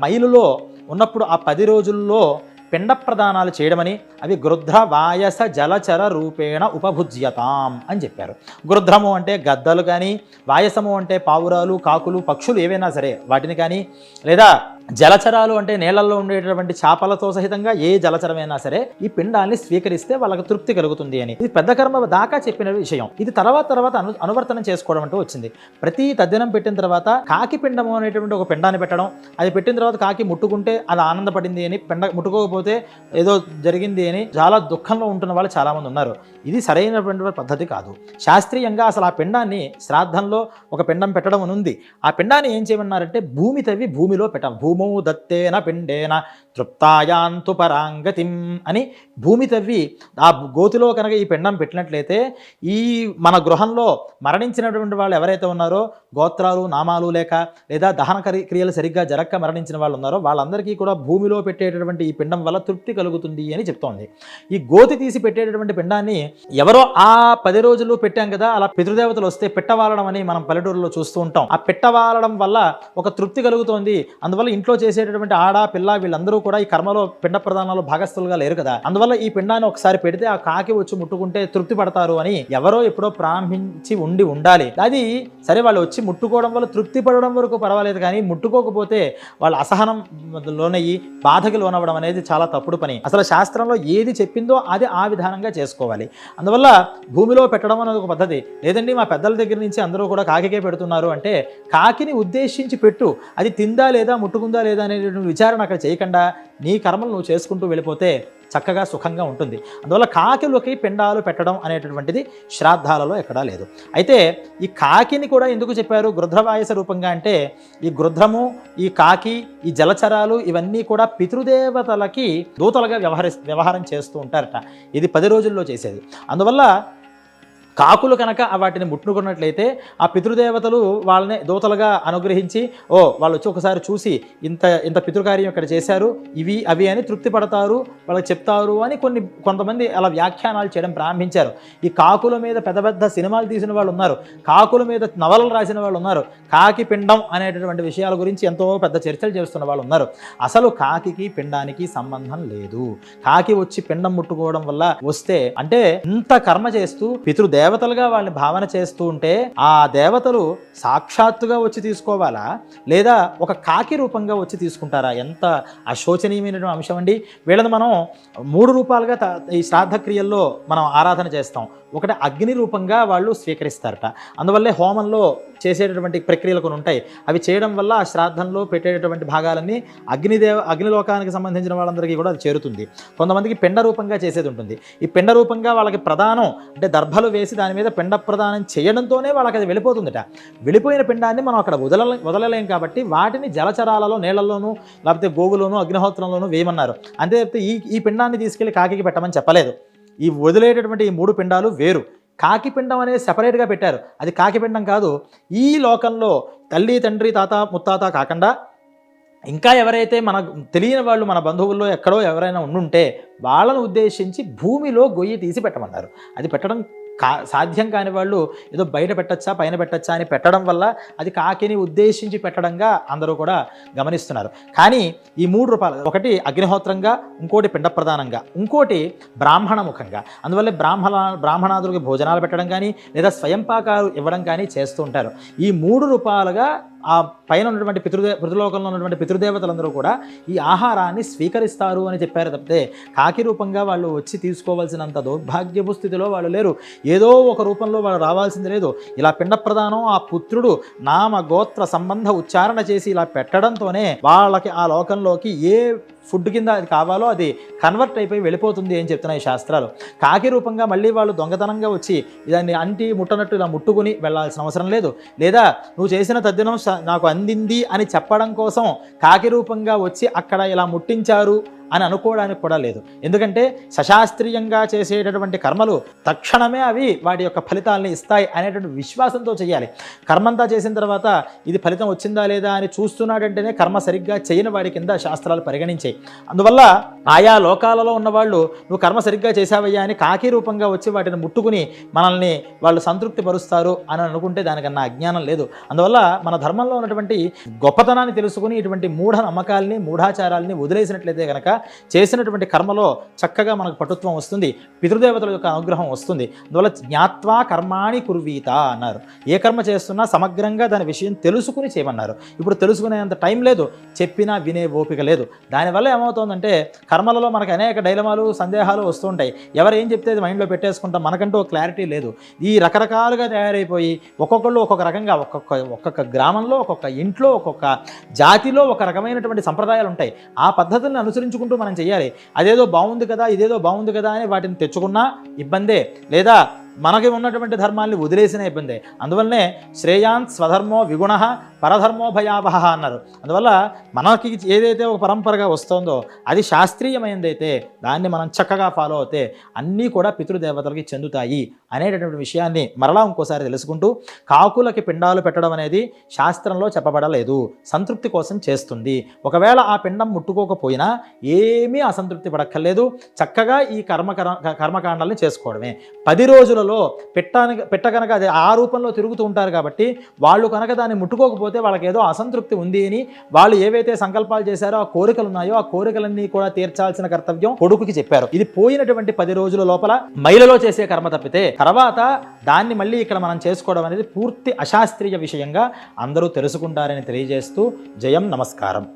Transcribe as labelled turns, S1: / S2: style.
S1: మైలులో ఉన్నప్పుడు ఆ 10 రోజుల్లో పిండ ప్రదానాలు చేయడమని, అవి గృధ్ర వాయస జలచర రూపేణ ఉపభుజ్యతాం అని చెప్పారు. గృధ్రము అంటే గద్దలు కానీ, వాయసము అంటే పావురాలు, కాకులు, పక్షులు ఏవైనా సరే వాటిని కానీ, లేదా జలచరాలు అంటే నీళ్లలో ఉండేటటువంటి చేపలతో సహితంగా ఏ జలచరమైనా సరే ఈ పిండాన్ని స్వీకరిస్తే వాళ్ళకి తృప్తి కలుగుతుంది అని. ఇది పెద్ద కర్మ దాకా చెప్పిన విషయం. ఇది తర్వాత అనువర్తనం చేసుకోవడం అంటూ వచ్చింది. ప్రతి తద్దినం పెట్టిన తర్వాత కాకి పిండము అనేటువంటి ఒక పిండాన్ని పెట్టడం, అది పెట్టిన తర్వాత కాకి ముట్టుకుంటే అది ఆనందపడింది అని, ముట్టుకోకపోతే ఏదో జరిగింది అని చాలా దుఃఖంలో ఉంటున్న వాళ్ళు చాలామంది ఉన్నారు. ఇది సరైనటువంటి పద్ధతి కాదు. శాస్త్రీయంగా అసలు ఆ పిండాన్ని శ్రాద్ధంలో ఒక పిండం పెట్టడం అని ఉంది. ఆ పిండాన్ని ఏం చేయమన్నారంటే భూమి తవ్వి భూమిలో పెట్టాం. భూమౌ దత్తేన పిండేన తృప్తాయాంతు పరాంగతిం అని భూమి తవ్వి ఆ గోతిలో కనుక ఈ పిండం పెట్టినట్లయితే ఈ మన గృహంలో మరణించినటువంటి వాళ్ళు ఎవరైతే ఉన్నారో, గోత్రాలు నామాలు లేక లేదా దహన క్రియలు సరిగ్గా జరక్క మరణించిన వాళ్ళు ఉన్నారో వాళ్ళందరికీ కూడా భూమిలో పెట్టేటటువంటి ఈ పిండం వల్ల తృప్తి కలుగుతుంది అని చెప్తోంది. ఈ గోతి తీసి పెట్టేటటువంటి పిండాన్ని ఎవరో ఆ 10 రోజులు పెట్టాం కదా, అలా పితృదేవతలు వస్తే పెట్టవాలడం అని మనం పల్లెటూరులో చూస్తూ ఉంటాం. ఆ పెట్టవాలడం వల్ల ఒక తృప్తి కలుగుతోంది. అందువల్ల ఇంట్లో చేసేటటువంటి ఆడ పిల్ల వీళ్ళందరూ కూడా ఈ కర్మలో పిండ ప్రదానాలు భాగస్థులుగా లేరు కదా, అందువల్ల ఈ పిండాన్ని ఒకసారి పెడితే ఆ కాకి వచ్చి ముట్టుకుంటే తృప్తి పడతారు అని ఎవరో ఎప్పుడో ప్రారంభించి ఉండాలి. అది సరే, వాళ్ళు వచ్చి ముట్టుకోవడం వల్ల తృప్తి పడడం వరకు పర్వాలేదు, కానీ ముట్టుకోకపోతే వాళ్ళు అసహనం లోనయ్యి బాధకి లోనవ్వడం అనేది చాలా తప్పుడు పని. అసలు శాస్త్రంలో ఏది చెప్పిందో అది ఆ విధానంగా చేసుకోవాలి. అందువల్ల భూమిలో పెట్టడం అనేది ఒక పద్ధతి. లేదండి మా పెద్దల దగ్గర నుంచి అందరూ కూడా కాకికే పెడుతున్నారు అంటే, కాకిని ఉద్దేశించి పెట్టు, అది తిందా లేదా ముట్టుకుందా లేదా అనేటువంటి విచారణ అక్కడ చేయకుండా నీ కర్మలు నువ్వు చేసుకుంటూ వెళ్ళిపోతే చక్కగా సుఖంగా ఉంటుంది. అందువల్ల కాకిలోకి పిండాలు పెట్టడం అనేటటువంటిది శ్రాద్ధాలలో ఎక్కడా లేదు. అయితే ఈ కాకిని కూడా ఎందుకు చెప్పారు గృధ్రవాయస రూపంగా అంటే, ఈ గృధ్రము, ఈ కాకి, ఈ జలచరాలు ఇవన్నీ కూడా పితృదేవతలకి దూతలుగా వ్యవహారం చేస్తూ ఉంటారట. ఇది 10 రోజుల్లో చేసేది. అందువల్ల కాకులు కనుక వాటిని ముట్టుకున్నట్లయితే ఆ పితృదేవతలు వాళ్ళని దూతలుగా అనుగ్రహించి, వాళ్ళు వచ్చి ఒకసారి చూసి ఇంత పితృకార్యం ఇక్కడ చేశారు, ఇవి అవి అని తృప్తి పడతారు, వాళ్ళకి చెప్తారు అని కొంతమంది అలా వ్యాఖ్యానాలు చేయడం ప్రారంభించారు. ఈ కాకుల మీద పెద్ద సినిమాలు తీసిన వాళ్ళు ఉన్నారు, కాకుల మీద నవలలు రాసిన వాళ్ళు ఉన్నారు, కాకి పిండం అనేటటువంటి విషయాల గురించి ఎంతో పెద్ద చర్చలు చేస్తున్న వాళ్ళు ఉన్నారు. అసలు కాకికి పిండానికి సంబంధం లేదు. కాకి వచ్చి పిండం ముట్టుకోవడం వల్ల వస్తే అంటే ఇంత కర్మ చేస్తూ దేవతలుగా వాళ్ళని భావన చేస్తూ ఉంటే ఆ దేవతలు సాక్షాత్తుగా వచ్చి తీసుకోవాలా, లేదా ఒక కాకి రూపంగా వచ్చి తీసుకుంటారా? ఎంత అశోచనీయమైన అంశం అండి. వీళ్ళని మనం 3 రూపాలుగా ఈ శ్రాద్ధ క్రియల్లో మనం ఆరాధన చేస్తాం. ఒకటి అగ్ని రూపంగా వాళ్ళు స్వీకరిస్తారట. అందువల్లే హోమంలో చేసేటటువంటి ప్రక్రియలు కొన్ని ఉంటాయి. అవి చేయడం వల్ల ఆ శ్రాద్ధంలో పెట్టేటటువంటి భాగాలన్నీ అగ్నిలోకానికి సంబంధించిన వాళ్ళందరికీ కూడా అది చేరుతుంది. కొంతమందికి పిండ రూపంగా చేసేది ఉంటుంది. ఈ పిండ రూపంగా వాళ్ళకి ప్రదానం అంటే దర్భలు వేసి దాని మీద పిండ ప్రదానం చేయడంతోనే వాళ్ళకి అది వెళ్ళిపోతుందట. వెళ్ళిపోయిన పిండాన్ని మనం అక్కడ వదలలేం కాబట్టి వాటిని జలచరాలలో, నీళ్లలోనూ, లేకపోతే గోవులోనూ, అగ్నిహోత్రంలోనూ వేయమన్నారు. అంతే తప్పితే ఈ పిండాన్ని తీసుకెళ్లి కాకికి పెట్టమని చెప్పలేదు. ఈ వదిలేటటువంటి ఈ 3 పిండాలు వేరు. కాకి పిండం అనేది సెపరేట్గా పెట్టారు. అది కాకి పిండం కాదు. ఈ లోకంలో తల్లి, తండ్రి, తాత, ముత్తాత కాకుండా ఇంకా ఎవరైతే తెలియని వాళ్ళు మన బంధువుల్లో ఎక్కడో ఎవరైనా ఉండుంటే వాళ్ళను ఉద్దేశించి భూమిలో గొయ్యి తీసి పెట్టమన్నారు. అది పెట్టడం సాధ్యం కాని వాళ్ళు ఏదో బయట పెట్టచ్చా, పైన పెట్టచ్చా అని పెట్టడం వల్ల అది కాకిని ఉద్దేశించి పెట్టడంగా అందరూ కూడా గమనిస్తున్నారు. కానీ ఈ 3 రూపాయలు, ఒకటి అగ్నిహోత్రంగా, ఇంకోటి పిండ ప్రదానంగా, ఇంకోటి బ్రాహ్మణ ముఖంగా. అందువల్ల బ్రాహ్మణాదులకి భోజనాలు పెట్టడం కానీ లేదా స్వయంపాకాలు ఇవ్వడం కానీ చేస్తూ ఉంటారు. ఈ 3 రూపాయలుగా ఆ పైన ఉన్నటువంటి పితృలోకంలో ఉన్నటువంటి పితృదేవతలందరూ కూడా ఈ ఆహారాన్ని స్వీకరిస్తారు అని చెప్పారు తప్పితే కాకి రూపంగా వాళ్ళు వచ్చి తీసుకోవాల్సినంత దౌర్భాగ్యపు స్థితిలో వాళ్ళు లేరు. ఏదో ఒక రూపంలో వాళ్ళు రావాల్సింది లేదు. ఇలా పిండ ప్రదానం ఆ పుత్రుడు నామ గోత్ర సంబంధ ఉచ్చారణ చేసి ఇలా పెట్టడంతోనే వాళ్ళకి ఆ లోకంలోకి ఏ ఫుడ్ కింద అది కావాలో అది కన్వర్ట్ అయిపోయి వెళ్ళిపోతుంది అని చెప్తున్నాయి శాస్త్రాలు. కాకి రూపంగా మళ్ళీ వాళ్ళు దొంగతనంగా వచ్చి దాన్ని అంటి ముట్టనట్టు ఇలా ముట్టుకుని వెళ్ళాల్సిన అవసరం లేదు. లేదా నువ్వు చేసిన తద్దినం నాకు అందింది అని చెప్పడం కోసం కాకి రూపంగా వచ్చి అక్కడ ఇలా ముట్టించారు అని అనుకోవడానికి కూడా లేదు. ఎందుకంటే సశాస్త్రీయంగా చేసేటటువంటి కర్మలు తక్షణమే అవి వాటి యొక్క ఫలితాలని ఇస్తాయి అనేటువంటి విశ్వాసంతో చేయాలి. కర్మంతా చేసిన తర్వాత ఇది ఫలితం వచ్చిందా లేదా అని చూస్తున్నాడంటేనే కర్మ సరిగ్గా చేయని వాడి కింద శాస్త్రాలు పరిగణించాయి. అందువల్ల ఆయా లోకాలలో ఉన్నవాళ్ళు నువ్వు కర్మ సరిగ్గా చేశావయ్యా అని కాకి రూపంగా వచ్చి వాటిని ముట్టుకుని మనల్ని వాళ్ళు సంతృప్తి పరుస్తారు అని అనుకుంటే దానికన్నా అజ్ఞానం లేదు. అందువల్ల మన ధర్మంలో ఉన్నటువంటి గొప్పతనాన్ని తెలుసుకుని ఇటువంటి మూఢ నమ్మకాలని మూఢాచారాలని వదిలేసినట్లయితే కనుక చేసినటువంటి కర్మలో చక్కగా మనకు పటుత్వం వస్తుంది, పితృదేవతల యొక్క అనుగ్రహం వస్తుంది. అందువల్ల జ్ఞాత్వా కర్మాణి కుర్వీత అన్నారు. ఏ కర్మ చేస్తున్నా సమగ్రంగా దాని విషయం తెలుసుకుని చేయమన్నారు. ఇప్పుడు తెలుసుకునేంత టైం లేదు, చెప్పినా వినే ఓపిక లేదు. దానివల్ల ఏమవుతుందంటే కర్మలలో మనకు అనేక డైలమాలు సందేహాలు వస్తుంటాయి. ఎవరు ఏం చెప్తే అది మైండ్లో పెట్టేసుకుంటాం, మనకంటూ క్లారిటీ లేదు. ఈ రకరకాలుగా తయారైపోయి ఒక్కొక్కళ్ళు ఒక్కొక్క రకంగా ఒక్కొక్క గ్రామంలో ఒక్కొక్క ఇంట్లో ఒక్కొక్క జాతిలో ఒక రకమైనటువంటి సంప్రదాయాలు ఉంటాయి. ఆ పద్ధతులను అనుసరించుకుంటూ మనం చేయాలి. అదేదో బాగుంది కదా ఇదేదో బాగుంది కదా అని వాటిని తెచ్చుకున్నా ఇబ్బందే, లేదా మనకి ఉన్నటువంటి ధర్మాల్ని వదిలేసిన ఇబ్బందే. అందువల్లనే శ్రేయాన్ స్వధర్మో విగుణ పరధర్మో భయావహ అన్నారు. అందువల్ల మనకి ఏదైతే ఒక పరంపరగా వస్తుందో అది శాస్త్రీయమైనదైతే దాన్ని మనం చక్కగా ఫాలో అవుతే అన్నీ కూడా పితృదేవతలకి చెందుతాయి అనేటటువంటి విషయాన్ని మరలా ఇంకోసారి తెలుసుకుంటూ, కాకులకి పిండాలు పెట్టడం అనేది శాస్త్రంలో చెప్పబడలేదు, సంతృప్తి కోసం చేస్తుంది. ఒకవేళ ఆ పిండం ముట్టుకోకపోయినా ఏమీ అసంతృప్తి పడక్కర్లేదు, చక్కగా ఈ కర్మకాండాలని చేసుకోవడమే. 10 రోజులలో పెట్ట కనుక అది ఆ రూపంలో తిరుగుతూ ఉంటారు కాబట్టి వాళ్ళు కనుక దాన్ని ముట్టుకోకపోతే వాళ్ళకి ఏదో అసంతృప్తి ఉంది అని వాళ్ళు ఏవైతే సంకల్పాలు చేశారో ఆ కోరికలు ఉన్నాయో ఆ కోరికలన్నీ కూడా తీర్చాల్సిన కర్తవ్యం కొడుకుకి చెప్పారు. ఇది పోయినటువంటి 10 రోజుల లోపల మైలలో చేసే కర్మ తప్పితే తర్వాత దాన్ని మళ్ళీ ఇక్కడ మనం చేసుకోవడం అనేది పూర్తి అశాస్త్రీయ విషయంగా అందరూ తెలుసుకుంటారని తెలియజేస్తూ జయం, నమస్కారం.